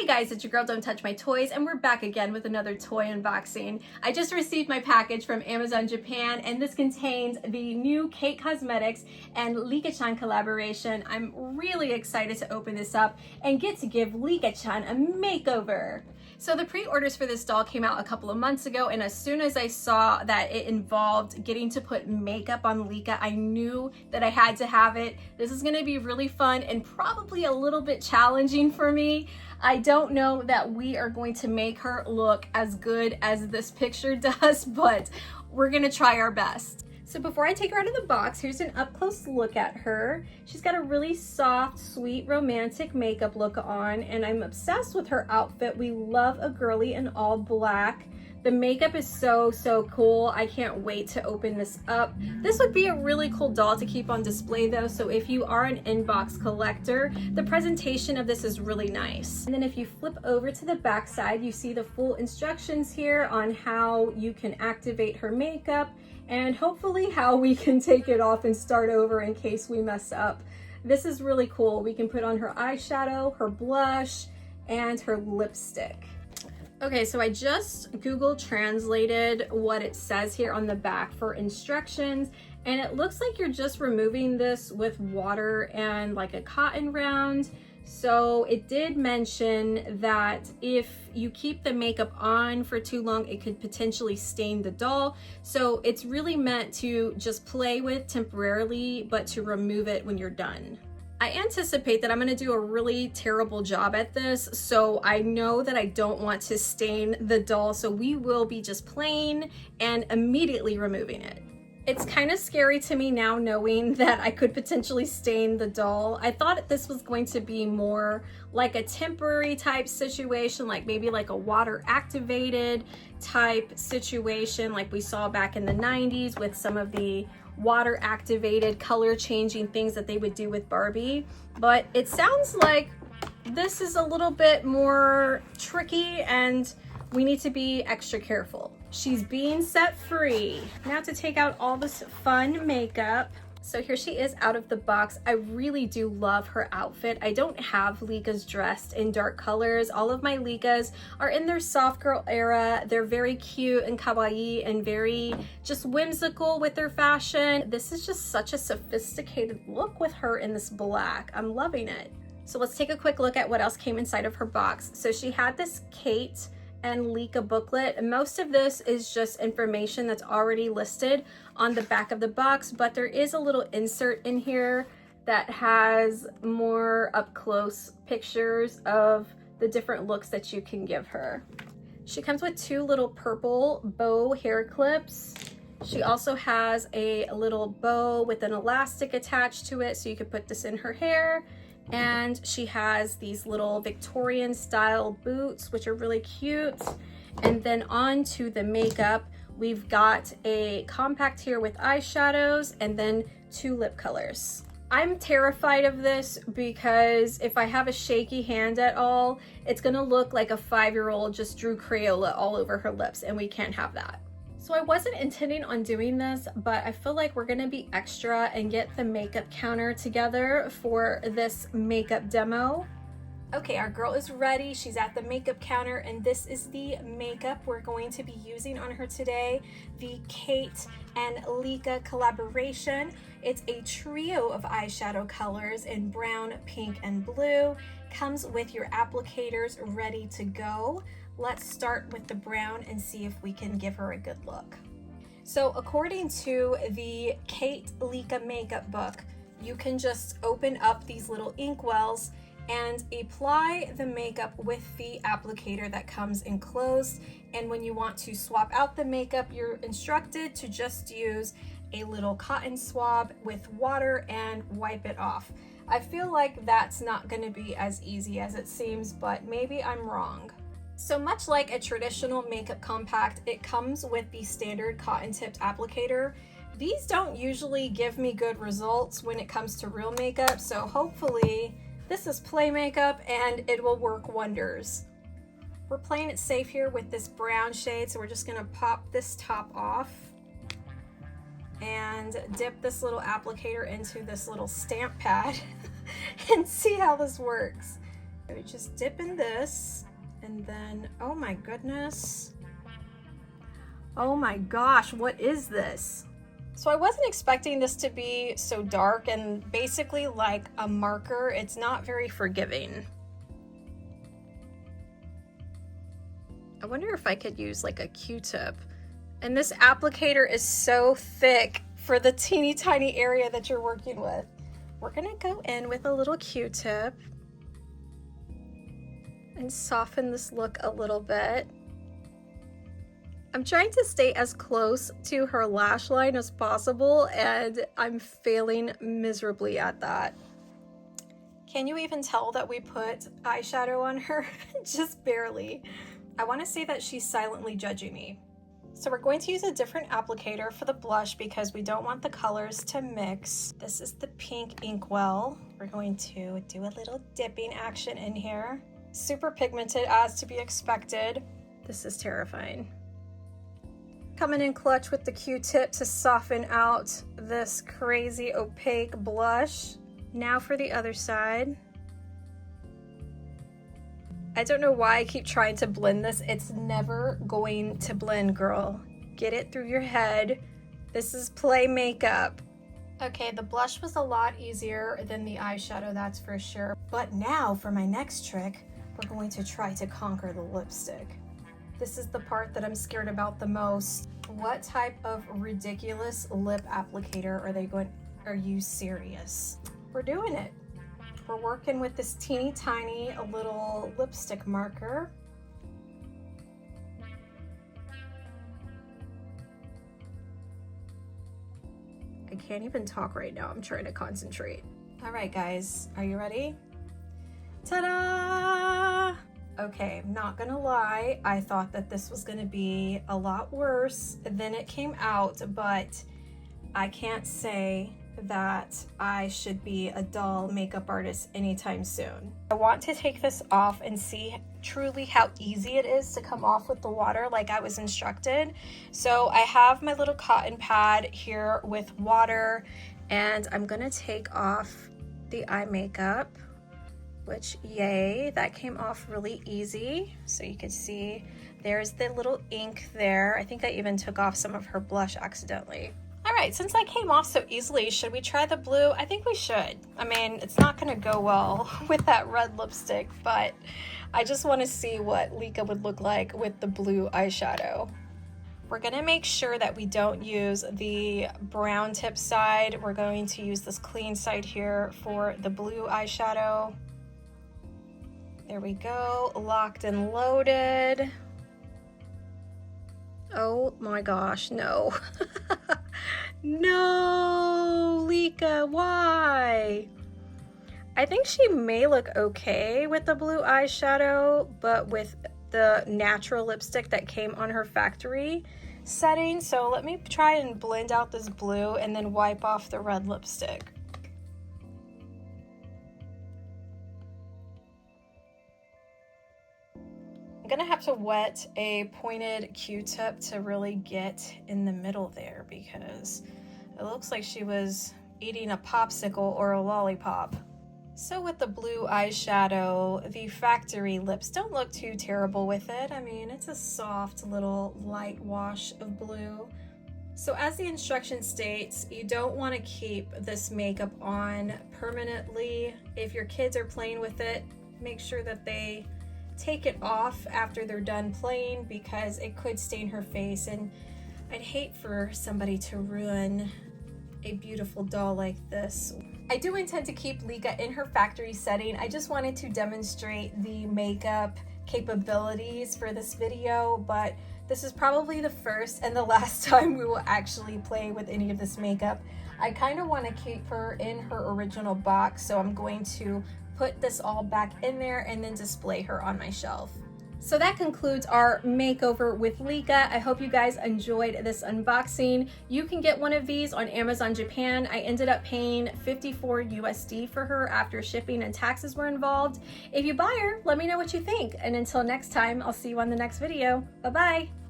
Hey guys, it's your girl Don't Touch My Toys, and we're back again with another toy unboxing. I just received my package from Amazon Japan, and this contains the new Kate Cosmetics and Licca-chan collaboration. I'm really excited to open this up and get to give Licca-chan a makeover. So the pre-orders for this doll came out a couple of months ago, and as soon as I saw that it involved getting to put makeup on Licca, I knew that I had to have it. This is going to be really fun and probably a little bit challenging for me. I don't know that we are going to make her look as good as this picture does, but we're going to try our best. So before I take her out of the box, here's an up-close look at her. She's got a really soft, sweet, romantic makeup look on, and I'm obsessed with her outfit. We love a girly in all black. The makeup is so cool. I can't wait to open this up. This would be a really cool doll to keep on display though, so if you are an inbox collector, the presentation of this is really nice. And then if you flip over to the back side, you see the full instructions here on how you can activate her makeup, and hopefully how we can take it off and start over in case we mess up. This is really cool. We can put on her eyeshadow, her blush, and her lipstick. Okay, so I just Google translated what it says here on the back for instructions, and it looks like you're just removing this with water and like a cotton round. So it did mention that if you keep the makeup on for too long, it could potentially stain the doll. So it's really meant to just play with temporarily, but to remove it when you're done. I anticipate that I'm going to do a really terrible job at this, so I know that I don't want to stain the doll, so we will be just playing and immediately removing it. It's kind of scary to me now knowing that I could potentially stain the doll. I thought this was going to be more like a temporary type situation, like maybe like a water activated type situation like we saw back in the 90s with some of the water activated color changing things that they would do with Barbie. But it sounds like this is a little bit more tricky and we need to be extra careful. She's being set free. Now to take out all this fun makeup. So here she is out of the box. I really do love her outfit. I don't have Licca's dressed in dark colors. All of my Liccas are in their soft girl era. They're very cute and kawaii and very just whimsical with their fashion. This is just such a sophisticated look with her in this black. I'm loving it. So let's take a quick look at what else came inside of her box. So she had this Kate and Licca booklet. Most of this is just information that's already listed on the back of the box, but there is a little insert in here that has more up close pictures of the different looks that you can give her. She comes with two little purple bow hair clips. She also has a little bow with an elastic attached to it, so you could put this in her hair. And she has these little Victorian style boots, which are really cute. And then on to the makeup, we've got a compact here with eyeshadows and then two lip colors. I'm terrified of this because if I have a shaky hand at all, it's gonna look like a 5-year-old just drew Crayola all over her lips, and we can't have that. So I wasn't intending on doing this, but I feel like we're gonna be extra and get the makeup counter together for this makeup demo. Okay, our girl is ready. She's at the makeup counter, and this is the makeup we're going to be using on her today. The Kate and Licca collaboration. It's a trio of eyeshadow colors in brown, pink, and blue. Comes with your applicators ready to go. Let's start with the brown and see if we can give her a good look. So according to the Kate Licca makeup book, you can just open up these little inkwells and apply the makeup with the applicator that comes enclosed. And when you want to swap out the makeup, you're instructed to just use a little cotton swab with water and wipe it off. I feel like that's not going to be as easy as it seems, but maybe I'm wrong. So much like a traditional makeup compact, it comes with the standard cotton tipped applicator. These don't usually give me good results when it comes to real makeup, so hopefully this is play makeup and it will work wonders. We're playing it safe here with this brown shade, so we're just gonna pop this top off and dip this little applicator into this little stamp pad and see how this works. We just dip in this, and then, oh my goodness. Oh my gosh, what is this? So I wasn't expecting this to be so dark and basically like a marker. It's not very forgiving. I wonder if I could use like a Q-tip. And this applicator is so thick for the teeny tiny area that you're working with. We're gonna go in with a little Q-tip and soften this look a little bit. I'm trying to stay as close to her lash line as possible, and I'm failing miserably at that. Can you even tell that we put eyeshadow on her? Just barely. I want to say that she's silently judging me. So we're going to use a different applicator for the blush because we don't want the colors to mix. This is the pink Inkwell. We're going to do a little dipping action in here. Super pigmented as to be expected. This is terrifying. Coming in clutch with the Q-tip to soften out this crazy opaque blush. Now for the other side. I don't know why I keep trying to blend this. It's never going to blend, girl. Get it through your head. This is play makeup. Okay, the blush was a lot easier than the eyeshadow, that's for sure. But now for my next trick, we're going to try to conquer the lipstick. This is the part that I'm scared about the most. What type of ridiculous lip applicator are you serious? We're doing it. We're working with this teeny tiny little lipstick marker. I can't even talk right now. I'm trying to concentrate. All right, guys, are you ready? Ta-da! Okay, I'm not gonna lie, I thought that this was gonna be a lot worse than it came out, but I can't say that I should be a doll makeup artist anytime soon. I want to take this off and see truly how easy it is to come off with the water like I was instructed. So I have my little cotton pad here with water, and I'm gonna take off the eye makeup. Which, yay, that came off really easy. So you can see there's the little ink there. I think I even took off some of her blush accidentally. All right, since that came off so easily, should we try the blue? I think we should. I mean, it's not gonna go well with that red lipstick, but I just wanna see what Licca would look like with the blue eyeshadow. We're gonna make sure that we don't use the brown tip side. We're going to use this clean side here for the blue eyeshadow. There we go, locked and loaded. Oh my gosh, no. No, Licca, why? I think she may look okay with the blue eyeshadow, but with the natural lipstick that came on her factory setting. So let me try and blend out this blue and then wipe off the red lipstick. I'm gonna have to wet a pointed Q-tip to really get in the middle there because it looks like she was eating a popsicle or a lollipop. So with the blue eyeshadow, the factory lips don't look too terrible with it. I mean, it's a soft little light wash of blue. So as the instruction states, you don't want to keep this makeup on permanently. If your kids are playing with it, make sure that they take it off after they're done playing because it could stain her face, and I'd hate for somebody to ruin a beautiful doll like this. I do intend to keep Licca in her factory setting. I just wanted to demonstrate the makeup capabilities for this video, but this is probably the first and the last time we will actually play with any of this makeup. I kind of want to keep her in her original box, so I'm going to put this all back in there and then display her on my shelf. So that concludes our makeover with Licca. I hope you guys enjoyed this unboxing. You can get one of these on Amazon Japan. I ended up paying $54 USD for her after shipping and taxes were involved. If you buy her, let me know what you think. And until next time, I'll see you on the next video. Bye-bye.